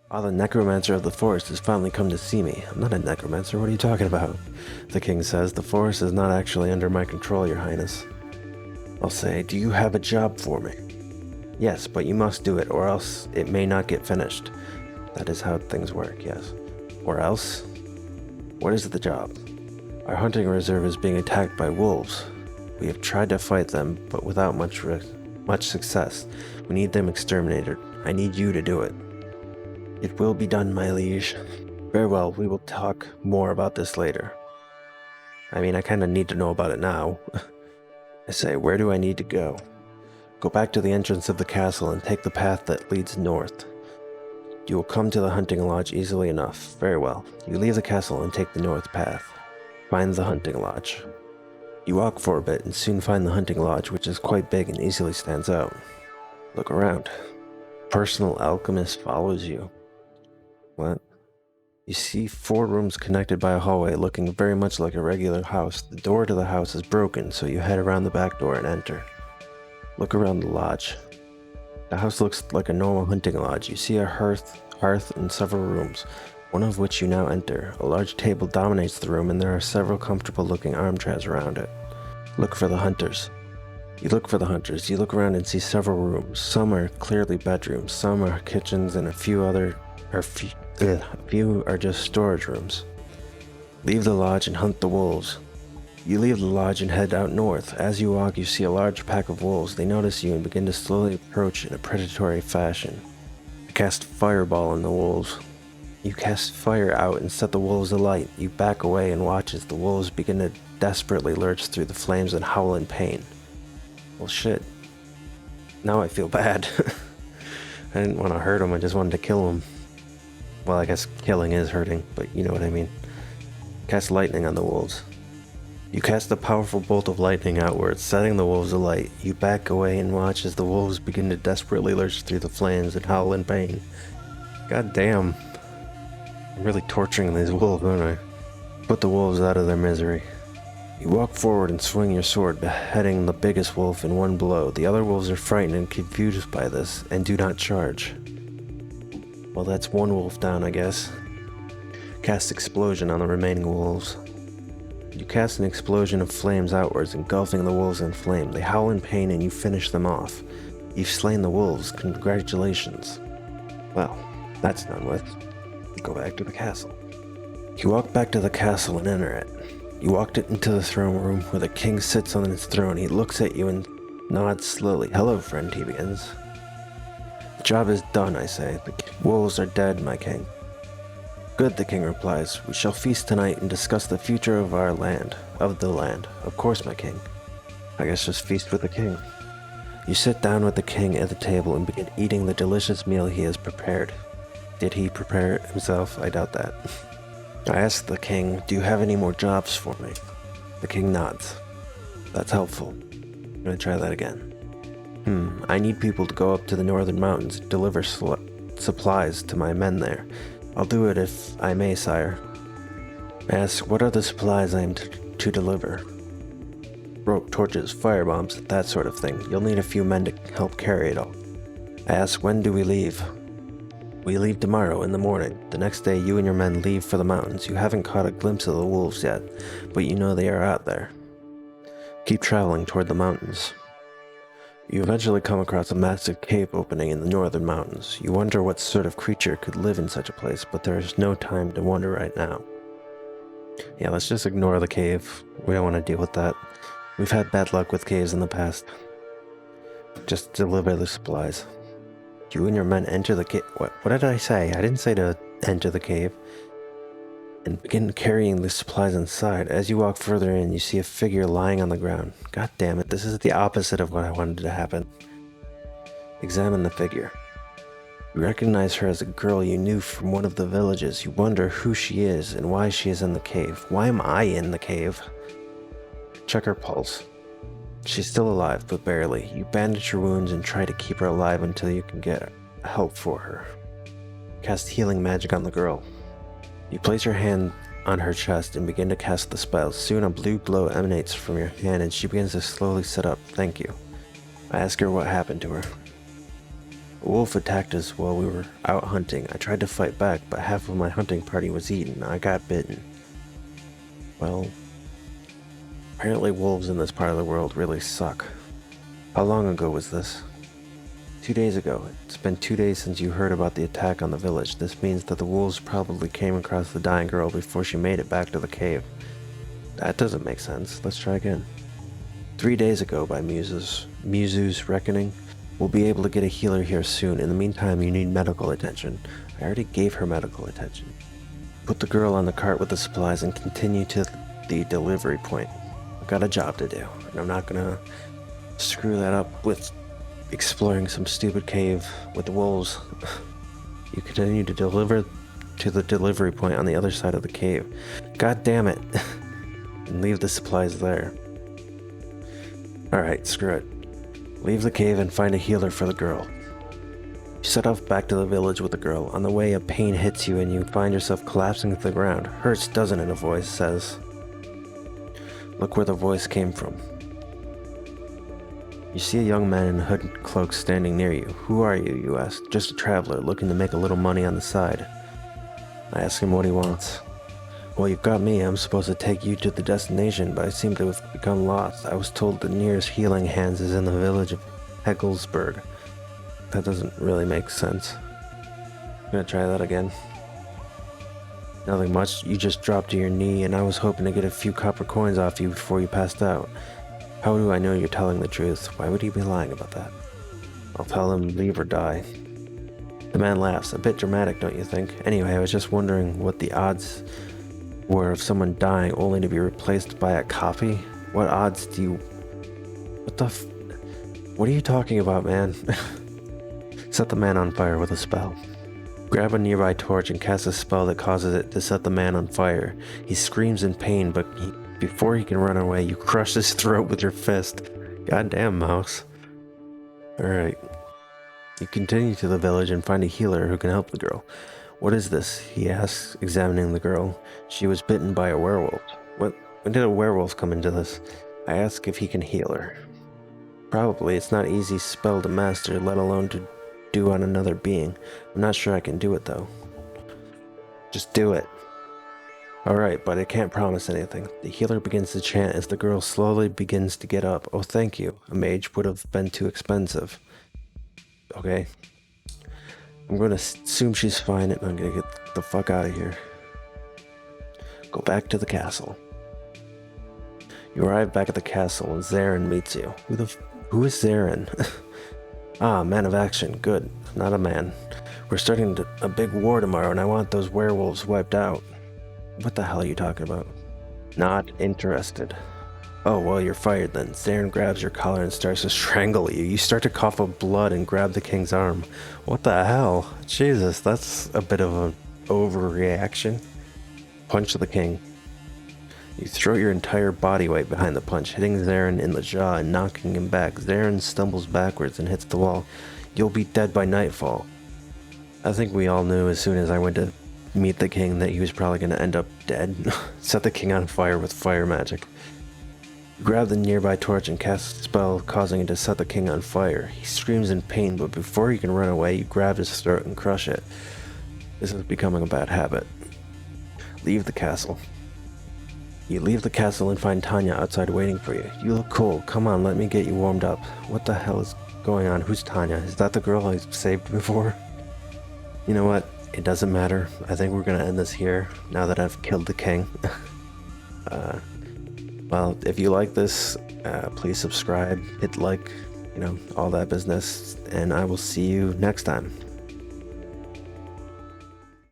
Ah, the necromancer of the forest has finally come to see me. I'm not a necromancer, what are you talking about? The king says, the forest is not actually under my control, your highness. I'll say, do you have a job for me? Yes, but you must do it, or else it may not get finished. That is how things work, yes. Or else? What is the job? Our hunting reserve is being attacked by wolves. We have tried to fight them, but without much success. We need them exterminated. I need you to do it. It will be done, my liege. Very well, we will talk more about this later. I mean, I kind of need to know about it now. I say, where do I need to go? Go back to the entrance of the castle and take the path that leads north. You will come to the hunting lodge easily enough. Very well. You leave the castle and take the north path. Find the hunting lodge. You walk for a bit and soon find the hunting lodge, which is quite big and easily stands out. Look around. Personal alchemist follows you. What? You see 4 rooms connected by a hallway looking very much like a regular house. The door to the house is broken, so you head around the back door and enter. Look around the lodge. The house looks like a normal hunting lodge. You see a hearth and several rooms, one of which you now enter. A large table dominates the room and there are several comfortable looking armchairs around it. Look for the hunters. You look for the hunters. You look around and see several rooms. Some are clearly bedrooms, some are kitchens, and a few are just storage rooms. Leave the lodge and hunt the wolves. You leave the lodge and head out north. As you walk, you see a large pack of wolves. They notice you and begin to slowly approach in a predatory fashion. You cast fireball on the wolves. You cast fire out and set the wolves alight. You back away and watch as the wolves begin to desperately lurch through the flames and howl in pain. Well, shit. Now I feel bad. I didn't want to hurt them, I just wanted to kill them. Well, I guess killing is hurting, but you know what I mean. Cast lightning on the wolves. You cast a powerful bolt of lightning outwards, setting the wolves alight. You back away and watch as the wolves begin to desperately lurch through the flames and howl in pain. God damn. I'm really torturing these wolves, aren't I? Put the wolves out of their misery. You walk forward and swing your sword, beheading the biggest wolf in one blow. The other wolves are frightened and confused by this, and do not charge. Well, that's one wolf down, I guess. Cast explosion on the remaining wolves. You cast an explosion of flames outwards, engulfing the wolves in flame. They howl in pain and you finish them off. You've slain the wolves. Congratulations. Well, that's done with. Go back to the castle. You walk back to the castle and enter it. You walked it into the throne room where the king sits on his throne. He looks at you and nods slowly. Hello, friend, he begins. The job is done, I say. The wolves are dead, my king. Good, the king replies. We shall feast tonight and discuss the future of our land. Of the land. Of course, my king. I guess just feast with the king. You sit down with the king at the table and begin eating the delicious meal he has prepared. Did he prepare it himself? I doubt that. I ask the king, do you have any more jobs for me? The king nods. That's helpful. I'm gonna try that again. I need people to go up to the northern mountains and deliver supplies to my men there. I'll do it if I may, sire. I ask, what are the supplies I am to deliver? Rope, torches, firebombs, that sort of thing. You'll need a few men to help carry it all. I ask, when do we leave? We leave tomorrow in the morning. The next day, you and your men leave for the mountains. You haven't caught a glimpse of the wolves yet, but you know they are out there. Keep traveling toward the mountains. You eventually come across a massive cave opening in the northern mountains. You wonder what sort of creature could live in such a place, but there is no time to wonder right now. Yeah, let's just ignore the cave. We don't want to deal with that. We've had bad luck with caves in the past. Just deliver the supplies. You and your men enter the cave. What did I say? I didn't say to enter the cave. And begin carrying the supplies inside. As you walk further in, you see a figure lying on the ground. God damn it, this is the opposite of what I wanted to happen. Examine the figure. You recognize her as a girl you knew from one of the villages. You wonder who she is and why she is in the cave. Why am I in the cave? Check her pulse. She's still alive, but barely. You bandage her wounds and try to keep her alive until you can get help for her. Cast healing magic on the girl. You place your hand on her chest and begin to cast the spell. Soon a blue glow emanates from your hand and she begins to slowly sit up. Thank you. I ask her what happened to her. A wolf attacked us while we were out hunting. I tried to fight back, but half of my hunting party was eaten. I got bitten. Well, apparently wolves in this part of the world really suck. How long ago was this? 2 days ago. It's been 2 days since you heard about the attack on the village. This means that the wolves probably came across the dying girl before she made it back to the cave. That doesn't make sense. Let's try again. 3 days ago by Muzu's reckoning. We'll be able to get a healer here soon. In the meantime, you need medical attention. I already gave her medical attention. Put the girl on the cart with the supplies and continue to the delivery point. I've got a job to do, and I'm not gonna screw that up with exploring some stupid cave with the wolves. You continue to deliver to the delivery point on the other side of the cave. God damn it. And leave the supplies there. Alright, screw it. Leave the cave and find a healer for the girl. You set off back to the village with the girl. On the way, a pain hits you and you find yourself collapsing to the ground. Hurts, doesn't it? A voice says. Look where the voice came from. You see a young man in a hooded cloak standing near you. Who are you, you ask. Just a traveler, looking to make a little money on the side. I ask him what he wants. Well, you've got me. I'm supposed to take you to the destination, but I seem to have become lost. I was told the nearest healing hands is in the village of Hegelsberg. That doesn't really make sense. I'm gonna try that again. Nothing much. You just dropped to your knee, and I was hoping to get a few copper coins off you before you passed out. How do I know you're telling the truth? Why would he be lying about that? I'll tell him leave or die. The man laughs. A bit dramatic, don't you think? Anyway, I was just wondering what the odds were of someone dying only to be replaced by a copy? What odds do you... What are you talking about, man? Set the man on fire with a spell. Grab a nearby torch and cast a spell that causes it to set the man on fire. He screams in pain, but before he can run away, you crush his throat with your fist. Goddamn, mouse. Alright. You continue to the village and find a healer who can help the girl. What is this? He asks, examining the girl. She was bitten by a werewolf. When did a werewolf come into this? I ask if he can heal her. Probably. It's not an easy spell to master, let alone to do on another being. I'm not sure I can do it, though. Just do it. Alright, but I can't promise anything. The healer begins to chant as the girl slowly begins to get up. Oh, thank you. A mage would have been too expensive. Okay. I'm gonna assume she's fine and I'm gonna get the fuck out of here. Go back to the castle. You arrive back at the castle and Zarin meets you. Who is Zarin? Ah, man of action. Good. Not a man. We're starting a big war tomorrow and I want those werewolves wiped out. What the hell are you talking about? Not interested. Oh, well, you're fired then. Zarin grabs your collar and starts to strangle you. You start to cough up blood and grab the king's arm. What the hell? Jesus, that's a bit of an overreaction. Punch the king. You throw your entire body weight behind the punch, hitting Zarin in the jaw and knocking him back. Zarin stumbles backwards and hits the wall. You'll be dead by nightfall. I think we all knew as soon as I went to meet the king that he was probably going to end up dead. Set the king on fire with fire magic. You grab the nearby torch and cast a spell causing it to set the king on fire. He screams in pain, but before he can run away, you grab his throat and crush it. This is becoming a bad habit. Leave the castle. You leave the castle and find Tanya outside waiting for you. You look cold. Come on, let me get you warmed up. What the hell is going on? Who's Tanya? Is that the girl I saved before? You know what? It doesn't matter. I think we're gonna end this here, now that I've killed the king. Well, if you like this, please subscribe, hit like, all that business, and I will see you next time.